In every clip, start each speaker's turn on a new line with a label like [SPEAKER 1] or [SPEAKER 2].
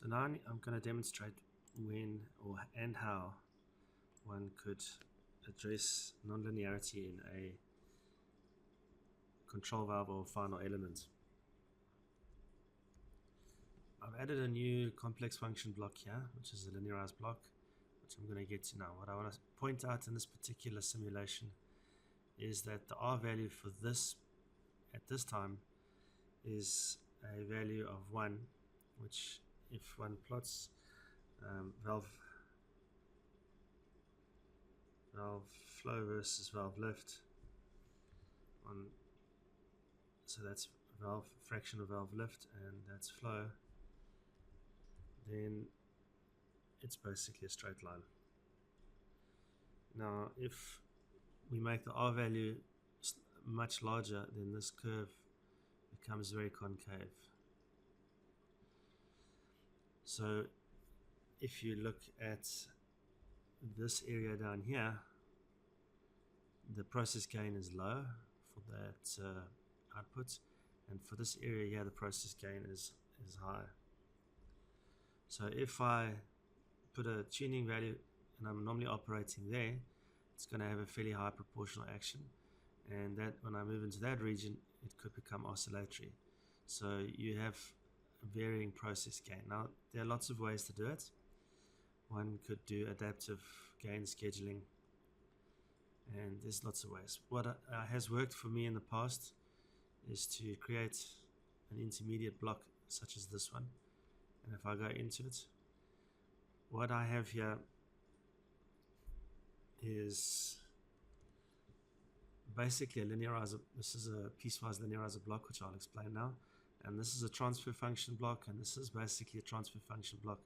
[SPEAKER 1] So now I'm going to demonstrate when and how one could address nonlinearity in a control valve or final element. I've added a new complex function block here, which is a linearized block, which I'm going to get to now. What I want to point out in this particular simulation is that the R value for this at this time is a value of 1, which if one plots valve flow versus valve lift on, so that's valve fraction of valve lift and that's flow, then it's basically a straight line. Now if we make the R value much larger, then this curve becomes very concave. So if you look at this area down here, the process gain is low for that output, and for this area here the process gain is high. So if I put a tuning value and I'm normally operating there, it's going to have a fairly high proportional action, and that when I move into that region it could become oscillatory. So you have a varying process gain. Now there are lots of ways to do it. One could do adaptive gain scheduling, and there's lots of ways. What has worked for me in the past is to create an intermediate block such as this one, and if I go into it, what I have here is basically a linearizer. This is a piecewise linearizer block, which I'll explain now, and this is a transfer function block, and this is basically a transfer function block.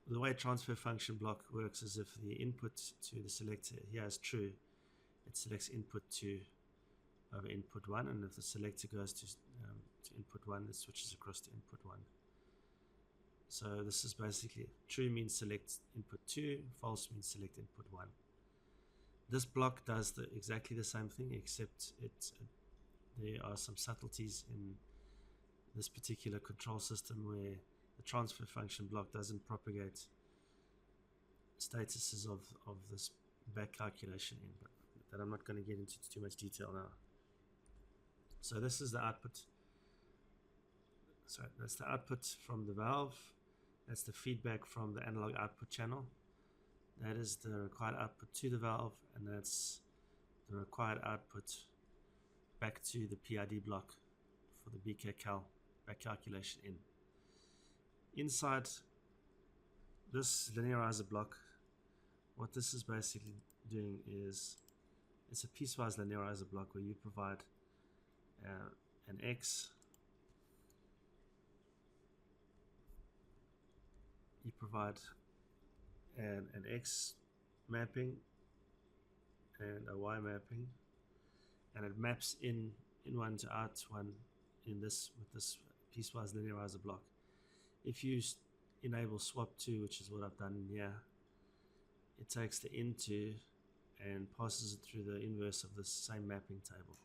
[SPEAKER 1] The way transfer function block works is if the input to the selector here is true, it selects input 2 over input 1, and if the selector goes to input 1, it switches across to input 1. So this is basically true means select input 2, false means select input 1. This block does exactly the same thing, except there are some subtleties in this particular control system where the transfer function block doesn't propagate statuses of this back calculation in, but that I'm not going to get into too much detail now. So this is the output. So that's the output from the valve. That's the feedback from the analog output channel. That is the required output to the valve, and that's the required output back to the PID block for the BK-cal back calculation in. Inside this linearizer block, what this is basically doing is it's a piecewise linearizer block where you provide an X, you provide an X mapping and a Y mapping, and it maps in one to out one in this with this piecewise linearizer block. If you enable swap 2, which is what I've done here, it takes the into and passes it through the inverse of the same mapping table.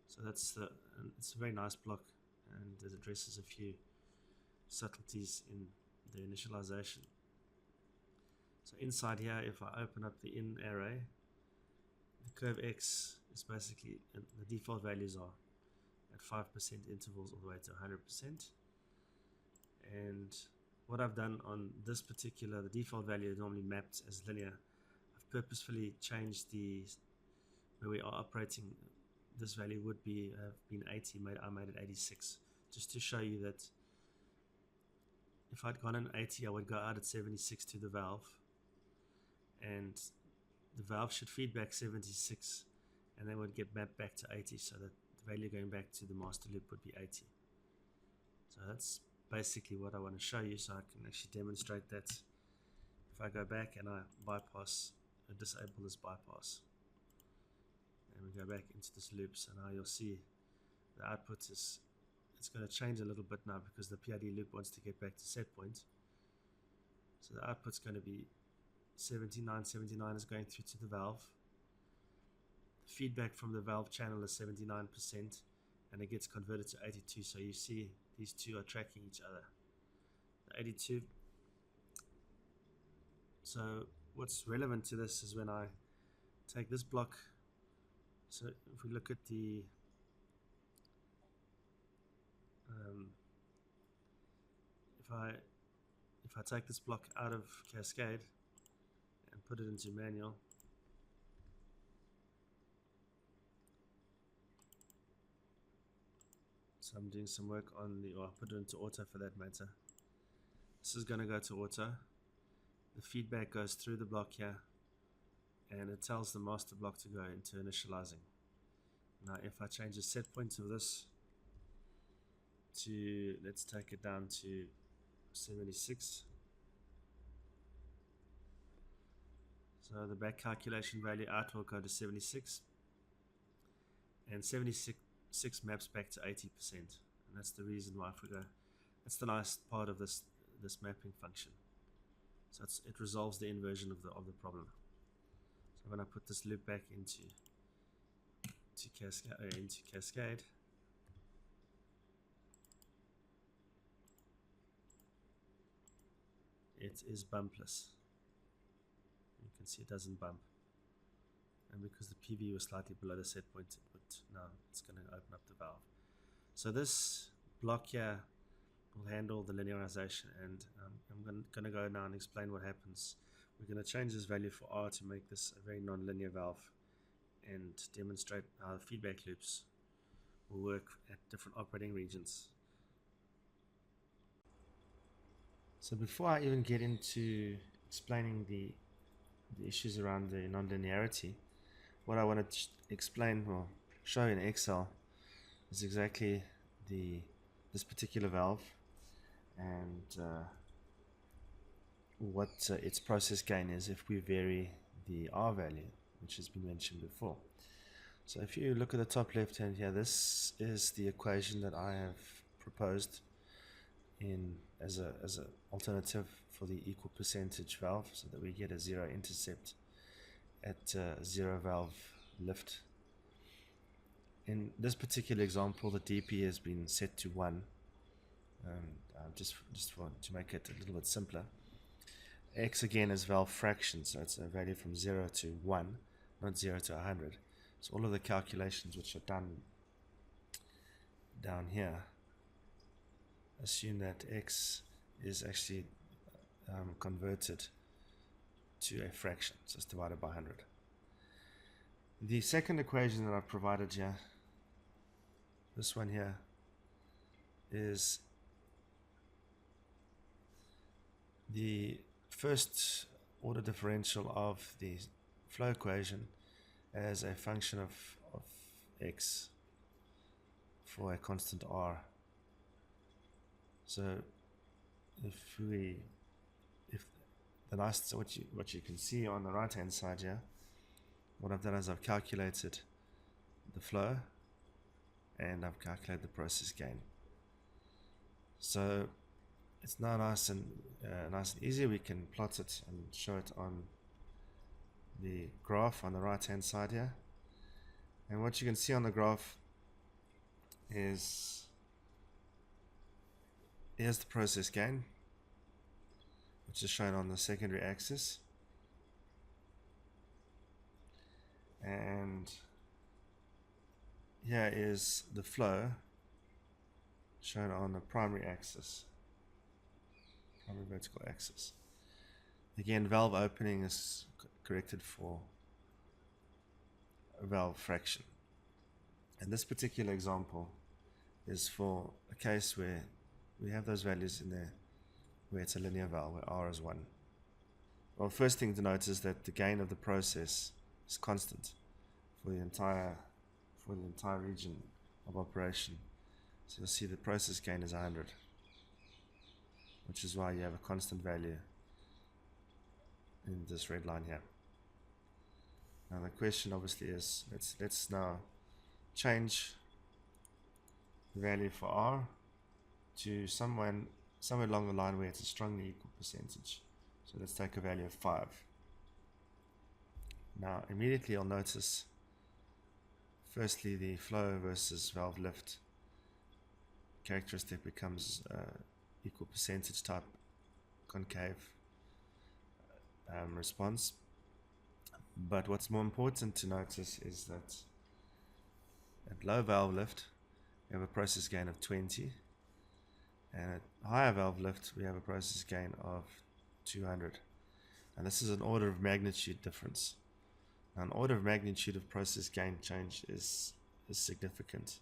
[SPEAKER 1] So it's a very nice block, and it addresses a few subtleties in the initialization. So inside here, if I open up the in array, the curve X is basically, the default values are at 5% intervals all the way to 100%. And what I've done on this particular, the default value is normally mapped as linear. I've purposefully changed where we are operating, this value would be have been 80, I made it 86, just to show you that if I'd gone in 80, I would go out at 76 to the valve, and the valve should feedback 76, and then would get mapped back to 80, so that the value going back to the master loop would be 80. So that's basically what I want to show you, so I can actually demonstrate that if I go back and I disable this bypass, and we go back into this loop. So now you'll see the output it's going to change a little bit now because the PID loop wants to get back to set point. So the output's going to be 79 is going through to the valve. The feedback from the valve channel is 79%, and it gets converted to 82. So you see these two are tracking each other. The 82. So what's relevant to this is when I take this block. So if we look at the if I take this block out of Cascade and put it into manual, so I'm doing some work on the, or I'll put it into auto for that matter. This is going to go to auto. The feedback goes through the block here, and it tells the master block to go into initializing. Now if I change the set point of this to, let's take it down to 76. So the back calculation value out will go to 76, and 76 maps back to 80%, and that's the reason why if we go, that's the nice part of this mapping function. So it resolves the inversion of the problem. So when I put this loop back into Cascade, it is bumpless. You can see it doesn't bump, and because the PV was slightly below the set point, now it's going to open up the valve. So this block here will handle the linearization, and I'm going to go now and explain what happens. We're going to change this value for R to make this a very non-linear valve, and demonstrate how the feedback loops will work at different operating regions. So before I even get into explaining the issues around the non-linearity, what I want to explain or show in Excel is exactly this particular valve, and what its process gain is if we vary the R value, which has been mentioned before. So if you look at the top left hand here, this is the equation that I have proposed in as a alternative for the equal percentage valve, so that we get a zero intercept at zero valve lift. In this particular example, the DP has been set to 1, just to make it a little bit simpler. X again is valve fraction, so it's a value from 0 to 1, not 0 to 100. So all of the calculations which are done down here assume that X is actually converted to a fraction, so it's divided by 100. The second equation that I've provided here, this one here, is the first order differential of the flow equation as a function of X for a constant R. So what you can see on the right hand side here, what I've done is I've calculated the flow and I've calculated the process gain. So it's now nice and easy. We can plot it and show it on the graph on the right hand side here. And what you can see on the graph is, here's the process gain, which is shown on the secondary axis, and here is the flow shown on the primary axis, primary vertical axis. Again, valve opening is corrected for a valve fraction, and this particular example is for a case where we have those values in there where it's a linear valve, where R is 1. Well, first thing to note is that the gain of the process is constant for the entire region of operation. So you'll see the process gain is 100, which is why you have a constant value in this red line here. Now the question obviously is, let's now change the value for R to somewhere along the line where it's a strongly equal percentage. So let's take a value of 5. Now immediately you'll notice, firstly, the flow versus valve lift characteristic becomes equal percentage type concave response. But what's more important to notice is that at low valve lift we have a process gain of 20, and at higher valve lift we have a process gain of 200, and this is an order of magnitude difference. Now, an order of magnitude of process gain change is significant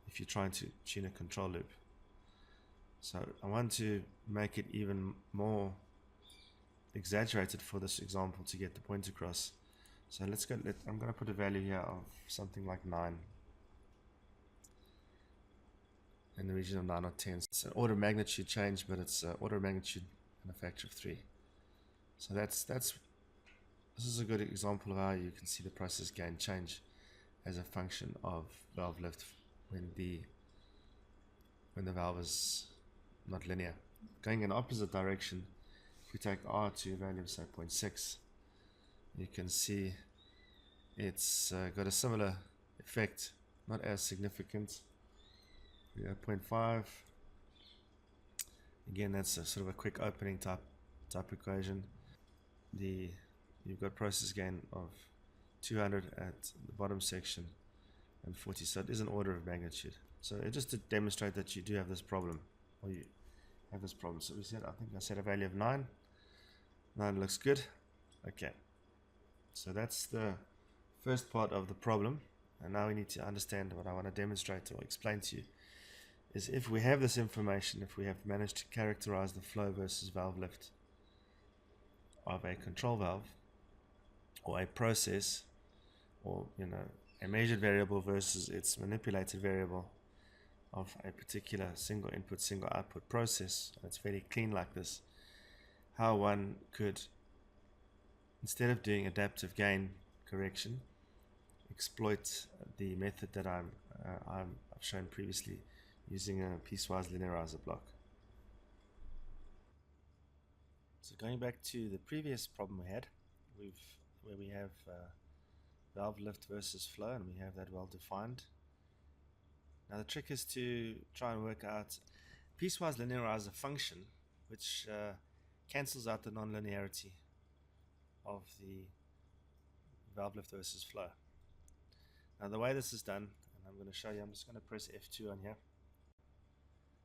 [SPEAKER 1] if you're trying to tune a control loop. So I want to make it even more exaggerated for this example to get the point across. So let's go. I'm going to put a value here of something like 9, in the region of 9 or 10. It's an order of magnitude change, but it's an order of magnitude and a factor of 3. So this is a good example of how you can see the process gain change as a function of valve lift when the valve is not linear. Going in the opposite direction, if we take R to a value of say 0.6, you can see it's got a similar effect, not as significant. We have 0.5. Again, that's a sort of a quick opening type equation. You've got process gain of 200 at the bottom section and 40, so it is an order of magnitude. So just to demonstrate that you do have this problem, or you have this problem. So I think I set a value of 9. 9 looks good. Okay, so that's the first part of the problem, and now we need to understand what I want to demonstrate or explain to you is if we have this information, if we have managed to characterize the flow versus valve lift of a control valve or a process, or a measured variable versus its manipulated variable of a particular single input single output process, it's very clean like this, how one could, instead of doing adaptive gain correction, exploit the method that I've shown previously using a piecewise linearizer block. So going back to the previous problem we had, where we have valve lift versus flow, and we have that well defined. Now the trick is to try and work out piecewise linearizer function, which cancels out the non-linearity of the valve lift versus flow. Now the way this is done, and I'm going to show you, I'm just going to press F2 on here.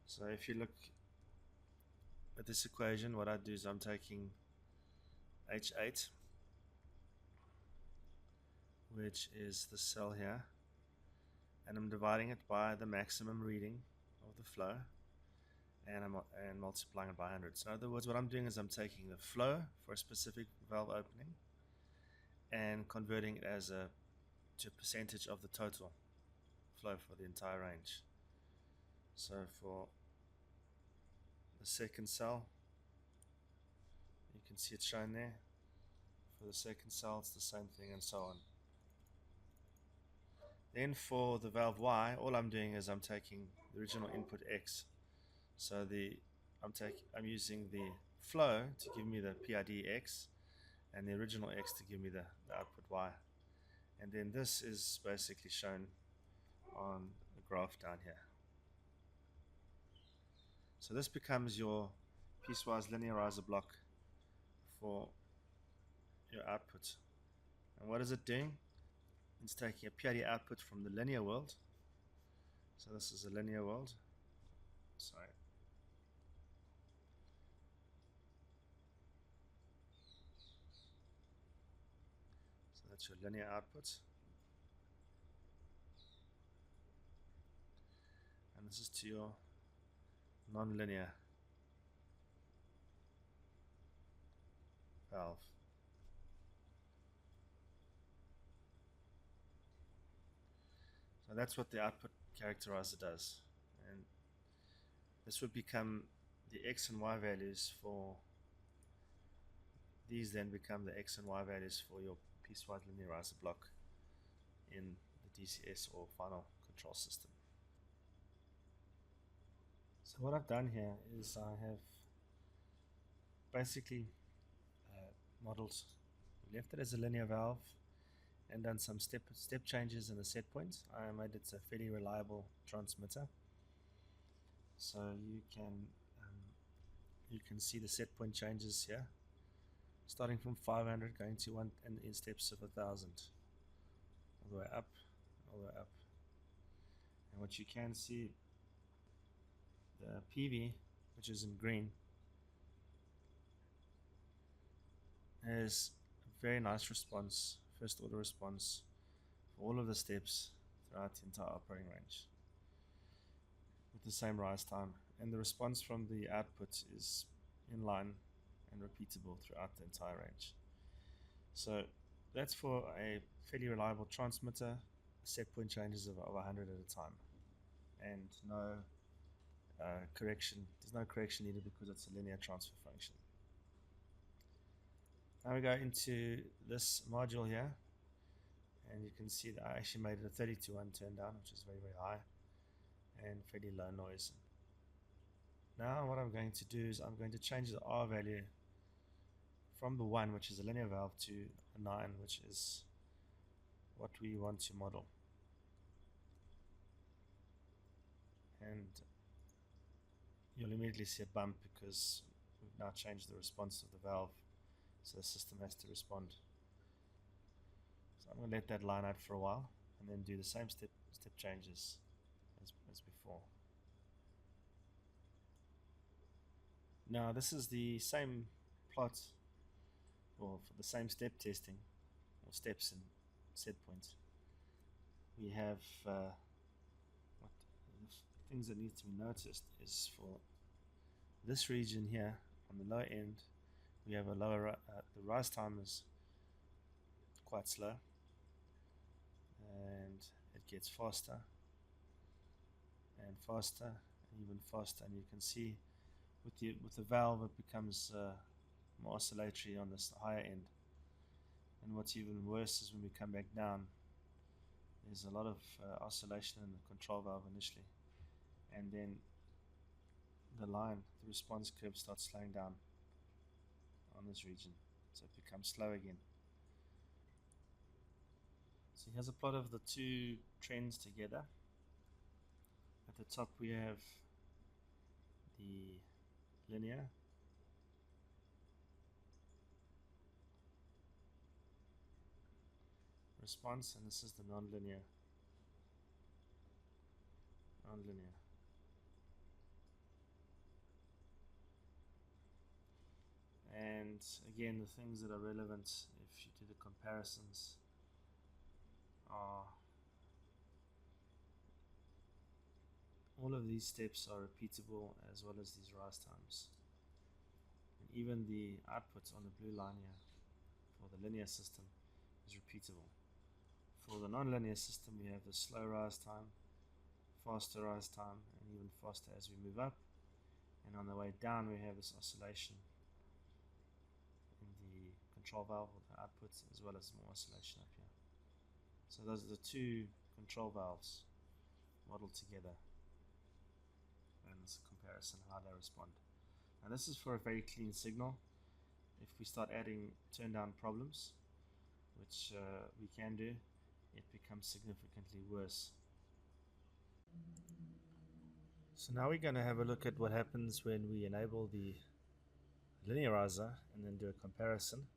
[SPEAKER 1] So if you look at this equation, what I do is I'm taking H8, which is the cell here, and I'm dividing it by the maximum reading of the flow, and multiplying it by 100. So in other words, what I'm doing is I'm taking the flow for a specific valve opening and converting it to a percentage of the total flow for the entire range. So for the second cell, you can see it shown there. For the second cell, it's the same thing, and so on. Then for the valve Y, all I'm doing is I'm taking the original input X. So I'm using the flow to give me the PID X, and the original X to give me the output Y. And then this is basically shown on the graph down here. So this becomes your piecewise linearizer block for your output. And what is it doing? It's taking a PID output from the linear world. So this is a linear world. Sorry. So that's your linear output. And this is to your non-linear valve. So that's what the output characterizer does, and this would become the X and Y values for these, then become the X and Y values for your piecewise linearizer block in the DCS or final control system. So what I've done here is I have basically modeled, left it as a linear valve and done some step changes in the set point. I made it a fairly reliable transmitter. So you can see the set point changes here, starting from 500 going to 1 and in steps of 1,000, all the way up, all the way up. And what you can see, the PV, which is in green, has a very nice response, first order response for all of the steps throughout the entire operating range with the same rise time, and the response from the output is in line and repeatable throughout the entire range. So that's for a fairly reliable transmitter, set point changes of 100 at a time, and no correction. There's no correction needed because it's a linear transfer function. Now we go into this module here, and you can see that I actually made it a 30-to-1 turn down, which is very, very high and fairly low noise. Now what I'm going to do is I'm going to change the R value from the 1, which is a linear valve, to a 9, which is what we want to model. And you'll immediately see a bump because we've now changed the response of the valve, so the system has to respond. So I'm going to let that line out for a while and then do the same step changes as before. Now this is the same plot, or for the same step testing, or steps and set points. We have what the things that need to be noticed is for this region here on the low end, we have a lower, the rise time is quite slow, and it gets faster and faster and even faster, and you can see with the valve it becomes more oscillatory on this higher end. And what's even worse is when we come back down, there's a lot of oscillation in the control valve initially, and then the response curve starts slowing down on this region, so it becomes slow again. So here's a plot of the two trends together. At the top we have the linear, response, and this is the non-linear. And again, the things that are relevant if you do the comparisons are all of these steps are repeatable, as well as these rise times. And even the output on the blue line here for the linear system is repeatable. For the non-linear system, we have the slow rise time, faster rise time, and even faster as we move up. And on the way down, we have this oscillation in the control valve with the outputs, as well as more oscillation up here. So those are the two control valves modeled together, and this comparison how they respond. Now this is for a very clean signal. If we start adding turn down problems, which we can do, it becomes significantly worse. So now we're going to have a look at what happens when we enable the linearizer and then do a comparison.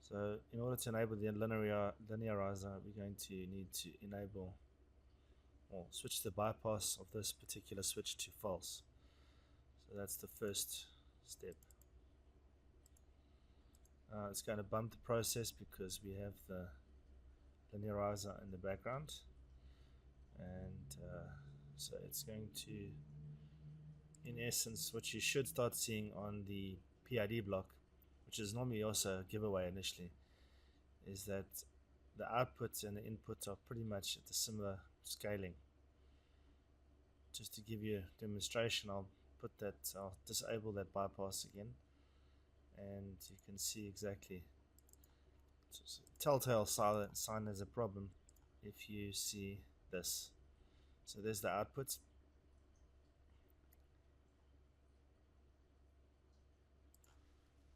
[SPEAKER 1] So in order to enable the linearizer, we're going to need to enable or switch the bypass of this particular switch to false. So that's the first step. It's going to bump the process because we have the linearizer in the background, and so it's going to, in essence, what you should start seeing on the PID block, which is normally also a giveaway initially, is that the output and the input are pretty much at the similar scaling. Just to give you a demonstration, I'll disable that bypass again, and you can see exactly. So telltale sign there's a problem if you see this. So there's the output.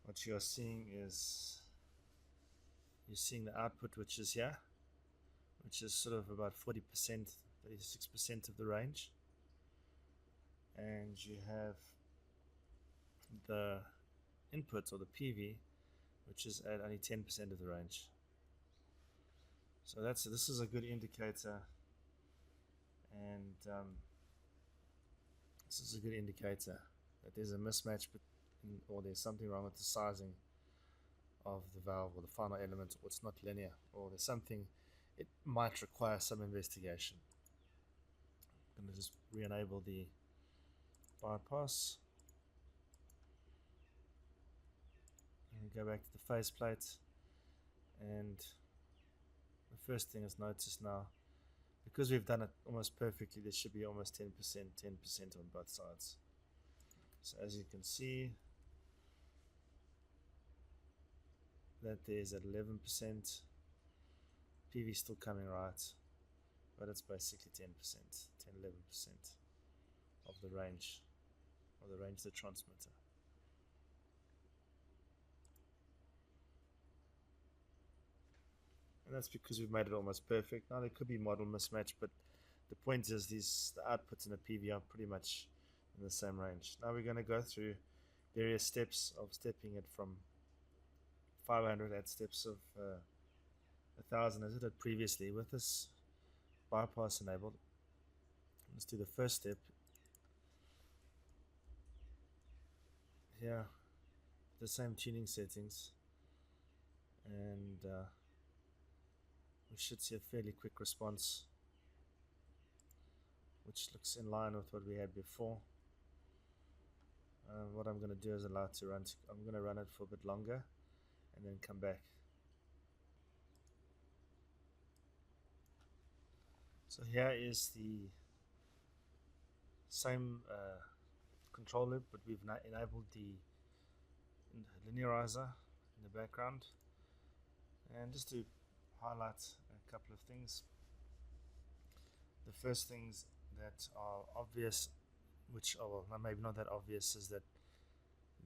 [SPEAKER 1] What you're seeing is you're seeing the output, which is here, which is sort of about 40%, 36% of the range. and you have the input or the PV, which is at only 10% of the range. So this is a good indicator, and this is a good indicator that there's a mismatch or there's something wrong with the sizing of the valve or the final element, or it's not linear, or there's something, it might require some investigation. I'm going to just re-enable the bypass and go back to the faceplate, and the first thing is notice now, because we've done it almost perfectly, there should be almost 10% on both sides. So as you can see, that there's at 11%, PV still coming right, but it's basically 10%, 10-11% of the range of the transmitter. And that's because we've made it almost perfect. Now there could be model mismatch, but the point is the outputs in the PV are pretty much in the same range. Now we're going to go through various steps of stepping it from 500 at steps of 1000 as it did previously with this bypass enabled. Let's do the first step here, the same tuning settings, and we should see a fairly quick response, which looks in line with what we had before. What I'm going to do is allow it to run. I'm going to run it for a bit longer and then come back. So here is the same control loop, but we've enabled the linearizer in the background. And just to highlight a couple of things, the first things that are obvious, which are, well, maybe not that obvious, is that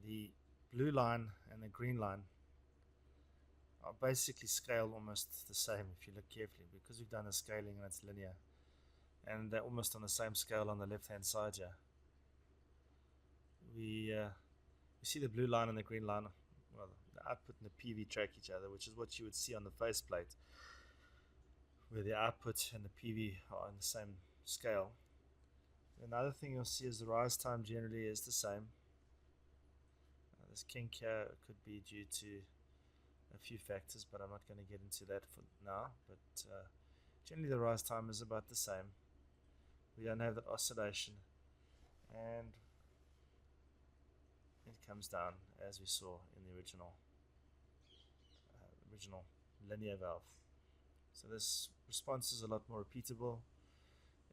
[SPEAKER 1] the blue line and the green line are basically scaled almost the same if you look carefully, because we've done the scaling and it's linear, and they're almost on the same scale on the left hand side here. We see the blue line and the green line, well, the output and the PV track each other, which is what you would see on the faceplate, where the output and the PV are on the same scale. Another thing you'll see is the rise time generally is the same. This kink here could be due to a few factors, but I'm not going to get into that for now. But generally the rise time is about the same. We don't have that oscillation, and it comes down as we saw in the original linear valve. So this response is a lot more repeatable.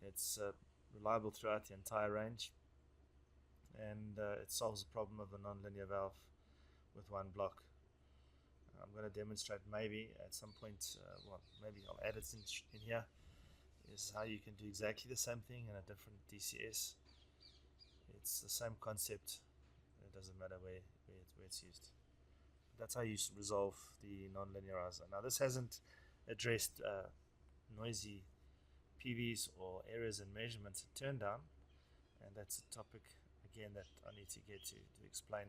[SPEAKER 1] It's reliable throughout the entire range, and it solves the problem of the non-linear valve with one block. I'm going to demonstrate maybe at some point, well, maybe I'll add it in here, is how you can do exactly the same thing in a different DCS. It's the same concept, it doesn't matter where it's used. That's how you resolve the non-linearizer. Now this hasn't addressed noisy PVs or errors in measurements at turn down, and that's a topic again that I need to get to explain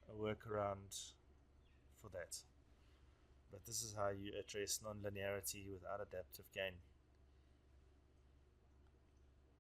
[SPEAKER 1] a workaround for that. But this is how you address non-linearity without adaptive gain.